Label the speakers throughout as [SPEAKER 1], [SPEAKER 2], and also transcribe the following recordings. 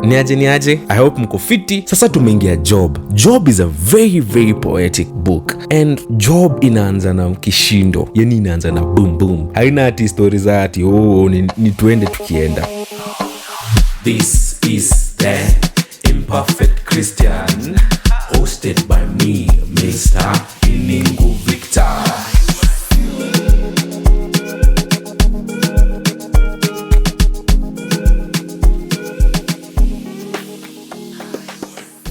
[SPEAKER 1] Niaje, I hope mko fiti. Sasa tumeingia Job. Job is a very very poetic book, and Job inaanza na kishindo, yani inaanza na boom boom. Haina ati stories za ati ni tuende tukienda.
[SPEAKER 2] This is the Imperfect Christian, hosted by me, Mr. Iningu Victor.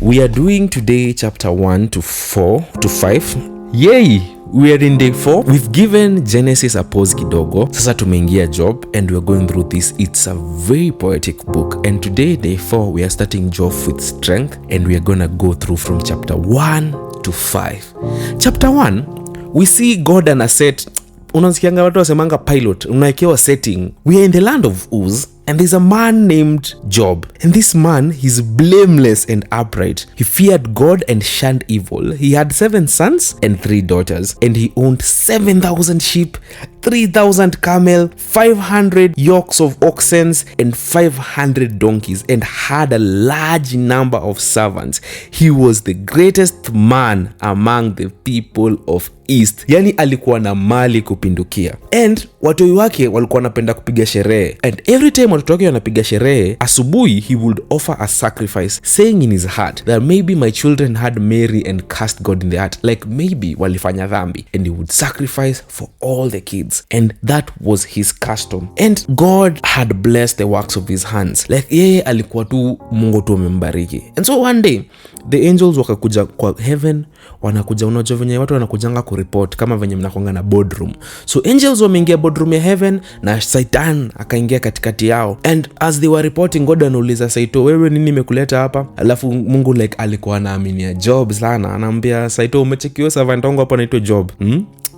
[SPEAKER 1] We are doing today chapter 1 to 4 to 5. Yay! We are in day 4. We've given Genesis a pause kidogo. Sasa tumeingia Job and we're going through this. It's a very poetic book. And today, day 4, we are starting Job with strength. And we are gonna go through from chapter 1 to 5. Chapter 1, we see God and a set. Unasikianga watu wasemanga pilot. Unaekewa setting. We are in the land of Uz. And there's a man named Job. And this man, he's blameless and upright. He feared God and shunned evil. He had 7 sons and 3 daughters. And he owned 7,000 sheep, 3,000 camel, 500 yokes of oxen, and 500 donkeys, and had a large number of servants. He was the greatest man among the people of East. Yani alikuwa na mali kupindukia. And watoi wake walikuwa wanapenda kupiga sherehe. And every time watoto wake wanapiga sherehe, asubuhi he would offer a sacrifice, saying in his heart that maybe my children had Mary and cast God in the heart. Like maybe walifanya dhambi. And he would sacrifice for all the kids. And that was his custom. And God had blessed the works of his hands. Like yeye alikuwa tu Mungu tu amembariki. And so one day, the angels wakakuja kwa heaven, wanakuja unajua venye watu wanakujanga kureport kama venye mnakuanga na boardroom. So angels wameingia boardroom ya heaven na Satan akaingia katikati yao. And as they were reporting, God anauliza Saito, wewe nini imekuleta hapa? Alafu Mungu like alikuwa anaaminia Job sana. Anamwambia Saito, umechekiwa servant wangu hapa anaitwa Job.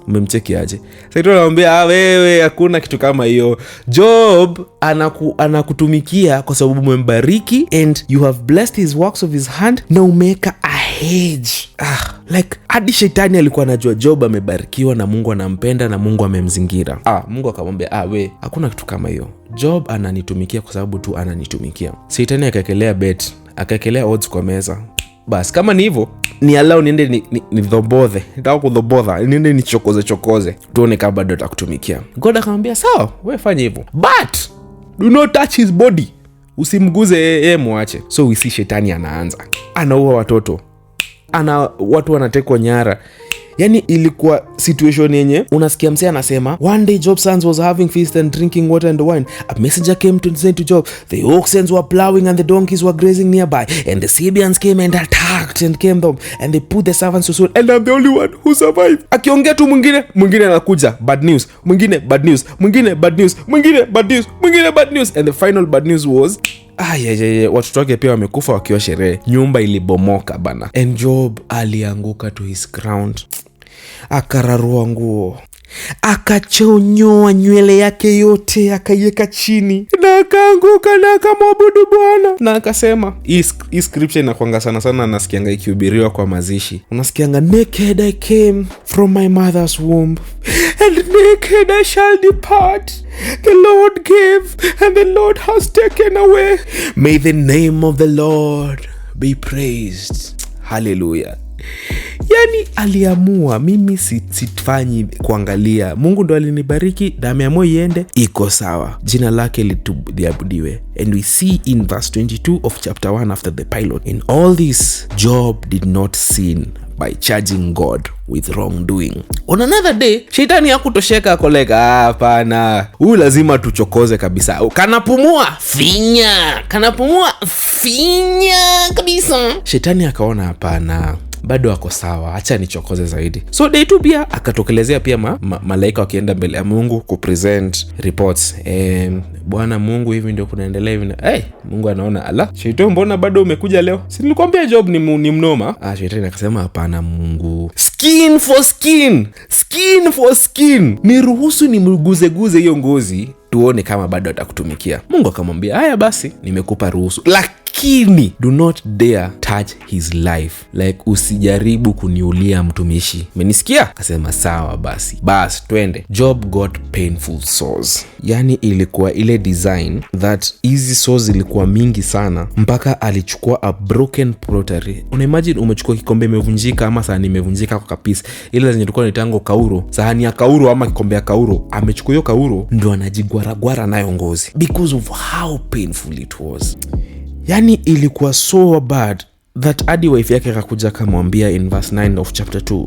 [SPEAKER 1] Umemcheki aje? Saito anamwambia wewe hakuna kitu kama hiyo. Job anakutumikia kwa sababu umembariki and you have blessed his works of his hand na umeweka a hedge. Like hadi shetani alikuwa anajua Job amebarikiwa na Mungu anampenda na Mungu amemzingira. Mungu akamwambia we hakuna kitu kama hiyo. Job ananitumikia kwa sababu tu ananitumikia. Shetani akaekelea bet, akaekelea odds kwa meza. Bas kama ni hivyo ni allow niende ni dhobodhe. Nitaka kudhobodha, niende ni chokoze. Tuone kama bado atakutumikia. God akamwambia sawa, wewe fanya hivyo. But do not touch his body. Usimguze yeye, muache. So we see shetani anaanza. Anaua watoto. Watu wanatekwa nyara. Yani ilikuwa situation yenye unasikia msee anasema one day Job's sons was having feast and drinking water and wine. A messenger came to say to Job, the oxen were plowing and the donkeys were grazing nearby, and the Sabians came and attacked and came them, and they put the servants to sword, and I'm the only one who survived. Akiongea tu mwingine anakuja bad news, mwingine bad news, mwingine bad news, mwingine bad news, mwingine bad news, and the final bad news was watoto wake pia wamekufa wakiwa sherehe. Nyumba ilibomoka bana. And Job alianguka to his ground. Akararua nguo, akachonyoa nywele yake yote, akaiweka chini na akaanguka na akamwabudu Bwana na akasema, hii scripture inakuanga sana nasikianga ikihubiriwa kwa mazishi. Unasikianga naked I came from my mother's womb and naked I shall depart. The Lord gave and the Lord has taken away. May the name of the Lord be praised. Hallelujah. Yani aliamua mimi sifanyi kuangalia. Mungu ndo alinibariki na ameamua iende, iko sawa. Jina lake liabudiwe. And we see in verse 22 of chapter 1 after the pilot, in all this Job did not sin by charging God with wrongdoing. On another day, shetani hakutosheka koleka, hapana. Huyu lazima tuchokoze kabisa. Kanapumua finya kabisa. Shetani akaona hapana, bado ako sawa, acha nichokoze zaidi. So day 2 pia akatokelezea pia malaika wakienda mbele ya Mungu kupresent reports. Bwana Mungu, hivi ndio kunaendelea hivi. Mungu anaona, ala, shetani mbona bado umekuja leo? Si nilikwambia Job ni mnoma? Shetani akasema hapana Mungu. Skin for skin. Niruhusu nimguze hiyo ngozi tuone kama bado atakutumikia. Mungu akamwambia, haya basi, nimekupa ruhusu. lakini do not dare touch his life, like usijaribu kuniulia mtumishi, umenisikia? Akasema sawa basi twende. Job got painful sores, yani ilikuwa ile design that hizi sores ilikuwa mingi sana mpaka alichukua a broken pottery. Unaimagine umechukua kikombe imevunjika ama sahani imevunjika kwa kapisi, ile zenye tulikuwa nitango kauro, sahani ya kauro ama kikombe ya kauro, amechukua hiyo kauro ndo anajigwaragwara nayo ngozi because of how painful it was. Yani ilikuwa so bad that hadi wife yake akakuja kamwambia in verse 9 of chapter 2,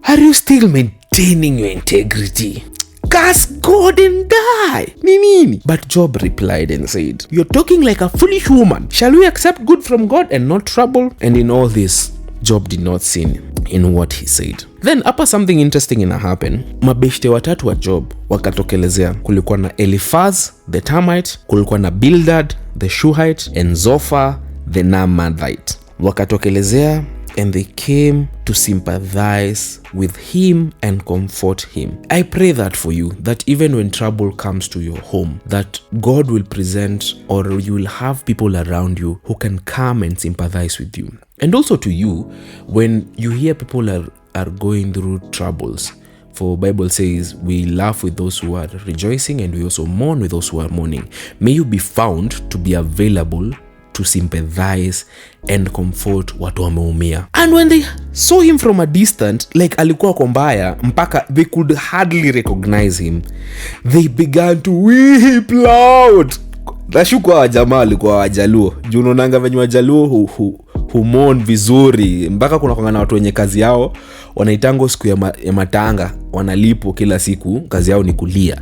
[SPEAKER 1] are you still maintaining your integrity? Curse God and die. Nini? But Job replied and said, you're talking like a foolish woman. Shall we accept good from God and not trouble? And in all this, Job did not sin in what he said. Then hapa something interesting ina happen. Mabeshte watatu wa Job wakatokelezea. Kulikuwa na Eliphaz the Termite, kulikuwa na Bildad the Shuhite, and Zophar the Naamathite. Wakatokelezea and they came to sympathize with him and comfort him. I pray that for you, that even when trouble comes to your home, that God will present, or you will have people around you who can come and sympathize with you. And also to you, when you hear people are going through troubles, for Bible says we laugh with those who are rejoicing and we also mourn with those who are mourning. May you be found to be available to sympathize and comfort watu wameumia. And when they saw him from a distance, like alikuwa kwa mbaya mpaka they could hardly recognize him, they began to weep loud. Nashuku wa jamaa walikuwa Wajaluo. Juu unaonanga venye Wajaluo humon vizuri mpaka kuna kwanga na watu wenye kazi yao wanaitango siku ya matanga, wanalipo kila siku, kazi yao ni kulia.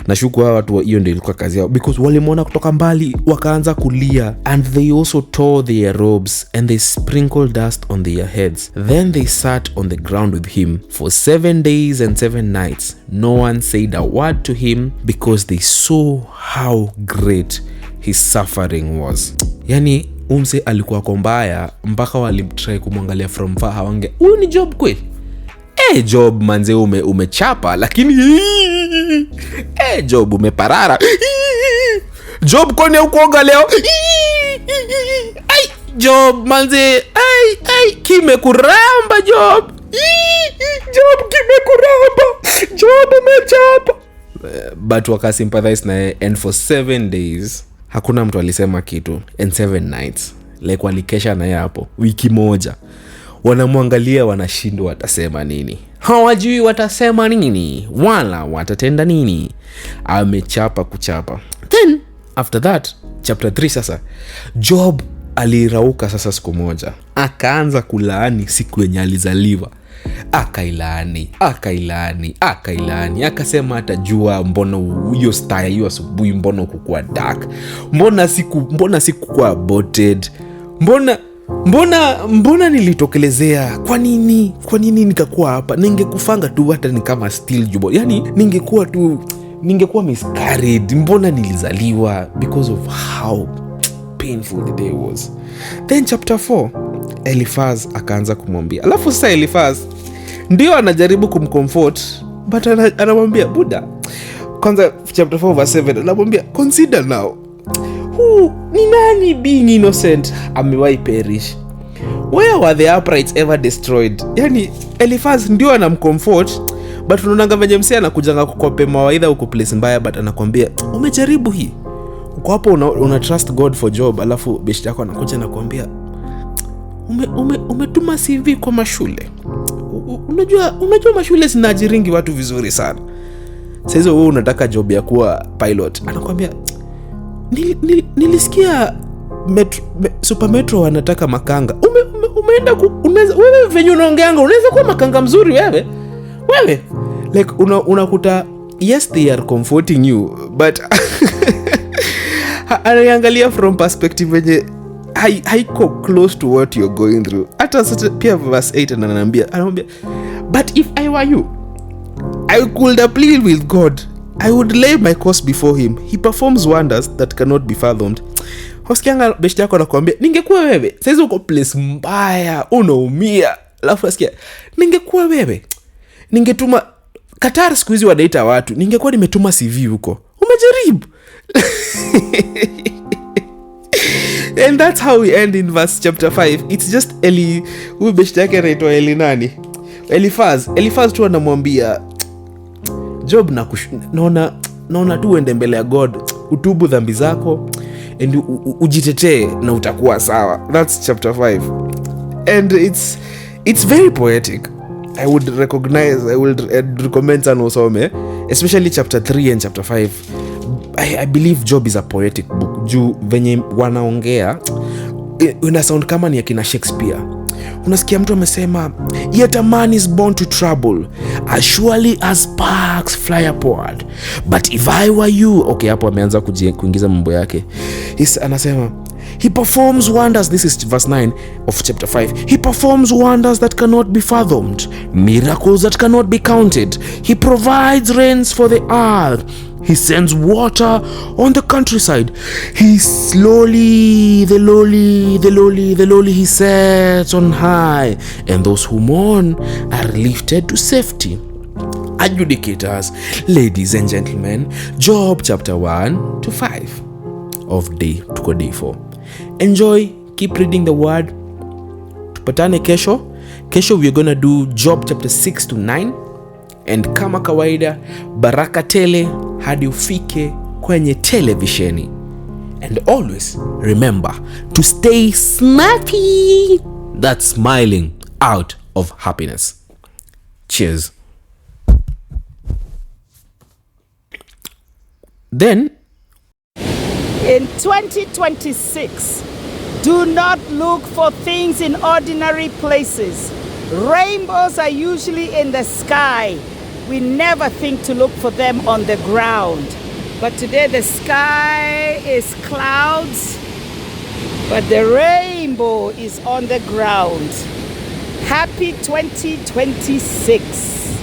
[SPEAKER 1] Nashuku watu hiyo ndio ilikuwa kazi yao, because walimwona kutoka mbali wakaanza kulia. And they also tore their robes and they sprinkled dust on their heads. Then they sat on the ground with him for 7 days and 7 nights. No one said a word to him because they saw how great his suffering was. Yani umse alikuwa kombaya mpaka walimtry kumwangalia from far, hawange huyu ni Job kweli? Job manze umechapa, lakini Job umeparara. Job kwani ukuoga leo? Job manze kimekuramba Job. Job kimekuramba. Job umechapa. But wakasympathize naye, and for 7 days hakuna mtu alisema kitu, and 7 nights like walikesha naye hapo wiki moja. Wanamwangalia, wanashindwa watasema nini, hawajui watasema nini wala watatenda nini. Amechapa kuchapa. Then after that chapter 3 sasa Job alirauka sasa siku moja, akaanza kulaani siku yenye alizaliwa. Akailani, akasema atajua mbona hiyo style hiyo asubuhi, mbona kukua dark, mbona siku kwa aborted, mbona nilitokelezea, kwa nini nikakuwa hapa, ningekufanga tu hata ni kama still jubo, yani ningekuwa miscarried, mbona nilizaliwa, because of how painful the day was. Then chapter 4 Eliphaz akaanza kumwambia, alafu sasa Eliphaz ndio anajaribu kumcomfort, but anamwambia buda, kwanza chapter 4 verse 7 anamwambia consider now, who ni nani being innocent amewahi perish, where were the uprights ever destroyed. Yani Eliphaz ndio anamcomfort, but unaonanga venye msee anakujanga kukope mawaidha huko place mbaya, but anakuambia umejaribu hii, uko hapo una trust God for job, alafu beshte yako anakuja na kuambia umetuma CV kwa mashule. Unajua mashule zinajiringi watu vizuri sana. Sasa wewe unataka job ya kuwa pilot. Anakuambia nilisikia Super Metro wanataka makanga. Umeenda wewe venye unaongeanga unaweza kuwa makanga mzuri wewe. Like unakuta yes they are comforting you, but anaangalia from perspective wenye haiko close to what you're going through. Hata sasa pia verse 8 ananiambia but if I were you, I could appeal with God. I would lay my cause before him. He performs wonders that cannot be fathomed. Hosikianga beshte yako anakuambia ningekuwa wewe sasa uko place mbaya unaumia, alafu asikia ningekuwa wewe ningetuma Qatar, siku hizi wadaita watu, ningekuwa nimetuma CV huko. Umejaribu? And that's how we end in verse chapter 5. It's just Eli, huyu beshte yake anaitwa Eli nani? Eliphaz tu anamwambia Job, naona tu uende mbele ya God, utubu dhambi zako and ujitetee na utakuwa sawa. That's chapter 5. And it's very poetic. I would recommend sana usome, especially chapter 3 and chapter 5. I believe Job is a poetic book. Juu venye wanaongea una sound kama ni akina Shakespeare. Unasikia mtu amesema, yet a man is born to trouble, as surely as sparks fly upward, but if I were you. Okay, hapo ameanza kuingiza mambo yake. Anasema he performs wonders. This is verse 9 of chapter 5. He performs wonders that cannot be fathomed, miracles that cannot be counted. He provides rains for the earth. He sends water on the countryside. The lowly he sets on high, and those who mourn are lifted to safety. Adjudicators, ladies and gentlemen, Job chapter 1 to 5 of day 4. Enjoy, keep reading the word. Tupatane kesho. Kesho we're gonna do Job chapter 6 to 9. And kama kawaida, baraka tele hadi ufike kwenye televisheni. And always remember to stay snappy. That's smiling out of happiness. Cheers. Then,
[SPEAKER 3] in 2026, do not look for things in ordinary places. Rainbows are usually in the sky. We never think to look for them on the ground. But today the sky is clouds, but the rainbow is on the ground. Happy 2026.